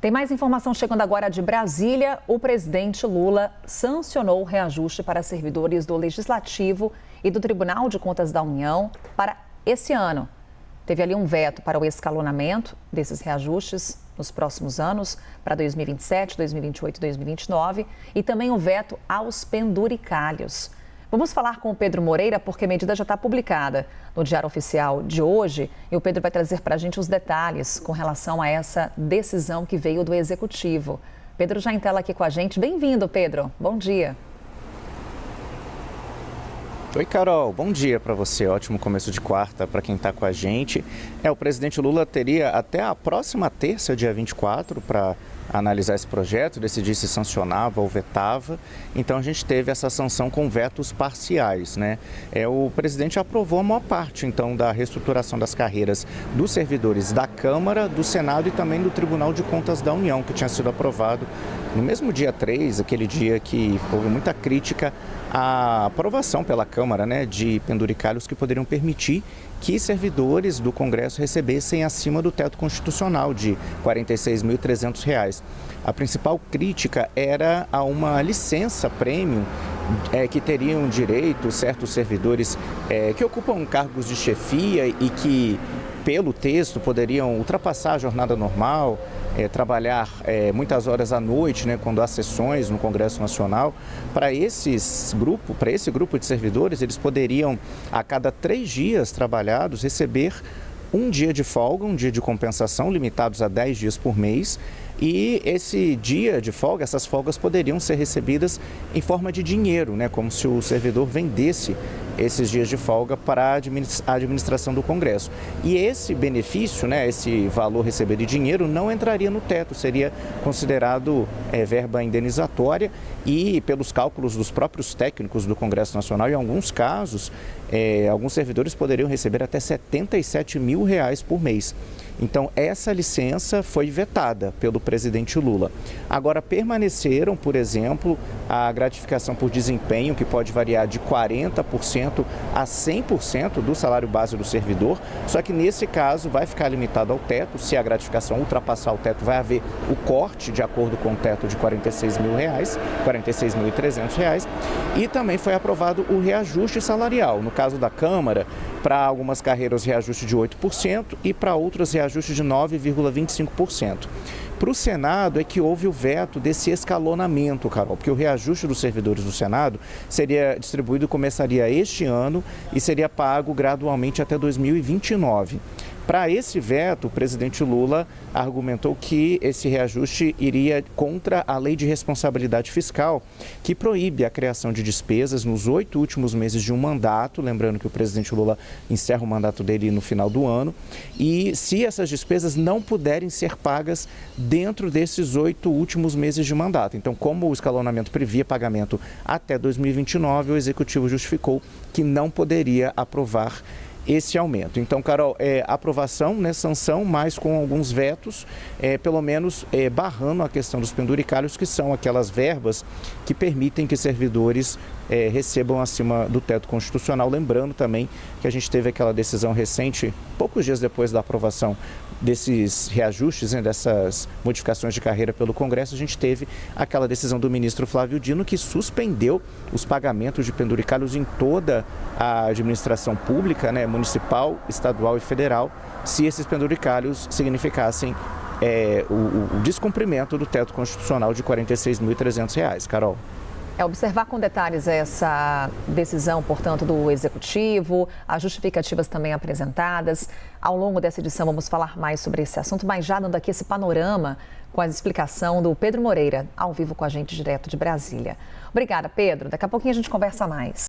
Tem mais informação chegando agora de Brasília. O presidente Lula sancionou o reajuste para servidores do Legislativo e do Tribunal de Contas da União para esse ano. Teve ali um veto para o escalonamento desses reajustes nos próximos anos, para 2027, 2028 e 2029, e também o veto aos penduricalhos. Vamos falar com o Pedro Moreira, porque a medida já está publicada no Diário Oficial de hoje. E o Pedro vai trazer para a gente os detalhes com relação a essa decisão que veio do Executivo. Pedro já em tela aqui com a gente. Bem-vindo, Pedro. Bom dia. Oi, Carol. Bom dia para você. Ótimo começo de quarta para quem está com a gente. O presidente Lula teria até a próxima terça, dia 24, para analisar esse projeto, decidir se sancionava ou vetava. Então a gente teve essa sanção com vetos parciais, né? O presidente aprovou a maior parte, então, da reestruturação das carreiras dos servidores da Câmara, do Senado e também do Tribunal de Contas da União, que tinha sido aprovado no mesmo dia 3, aquele dia que houve muita crítica à aprovação pela Câmara, né, de penduricalhos que poderiam permitir que servidores do Congresso recebessem acima do teto constitucional de R$ 46.300. A principal crítica era a uma licença premium que teriam direito certos servidores que ocupam cargos de chefia e que, pelo texto, poderiam ultrapassar a jornada normal, trabalhar muitas horas à noite, né, quando há sessões no Congresso Nacional. Para esse grupo de servidores, eles poderiam, a cada 3 dias trabalhados, receber um dia de folga, um dia de compensação, limitados a 10 dias por mês. E esse dia de folga, essas folgas poderiam ser recebidas em forma de dinheiro, né, como se o servidor vendesse esses dias de folga para a administração do Congresso. E esse benefício, né, esse valor recebido de dinheiro, não entraria no teto, seria considerado verba indenizatória e, pelos cálculos dos próprios técnicos do Congresso Nacional, em alguns casos, alguns servidores poderiam receber até R$ 77 mil por mês. Então, essa licença foi vetada pelo presidente Lula. Agora, permaneceram, por exemplo, a gratificação por desempenho, que pode variar de 40% a 100% do salário base do servidor, só que nesse caso vai ficar limitado ao teto. Se a gratificação ultrapassar o teto, vai haver o corte de acordo com o teto de R$ 46 mil, R$ 46.300. E também foi aprovado o reajuste salarial. No caso da Câmara, para algumas carreiras, reajuste de 8% e para outras, reajuste de 9,25%. Para o Senado é que houve o veto desse escalonamento, Carol, porque o reajuste dos servidores do Senado seria distribuído, começaria este ano e seria pago gradualmente até 2029. Para esse veto, o presidente Lula argumentou que esse reajuste iria contra a Lei de Responsabilidade Fiscal, que proíbe a criação de despesas nos 8 últimos meses de um mandato. Lembrando que o presidente Lula encerra o mandato dele no final do ano. E se essas despesas não puderem ser pagas dentro desses 8 últimos meses de mandato. Então, como o escalonamento previa pagamento até 2029, o Executivo justificou que não poderia aprovar esse aumento. Então, Carol, aprovação, né, sanção, mas com alguns vetos, pelo menos barrando a questão dos penduricalhos, que são aquelas verbas que permitem que servidores recebam acima do teto constitucional. Lembrando também que a gente teve aquela decisão recente, poucos dias depois da aprovação desses reajustes, né, dessas modificações de carreira pelo Congresso, a gente teve aquela decisão do ministro Flávio Dino, que suspendeu os pagamentos de penduricalhos em toda a administração pública, né, municipal, estadual e federal, se esses penduricalhos significassem o descumprimento do teto constitucional de R$ 46.300, Carol. Observar com detalhes essa decisão, portanto, do Executivo, as justificativas também apresentadas. Ao longo dessa edição vamos falar mais sobre esse assunto, mas já dando aqui esse panorama com a explicação do Pedro Moreira, ao vivo com a gente direto de Brasília. Obrigada, Pedro. Daqui a pouquinho a gente conversa mais.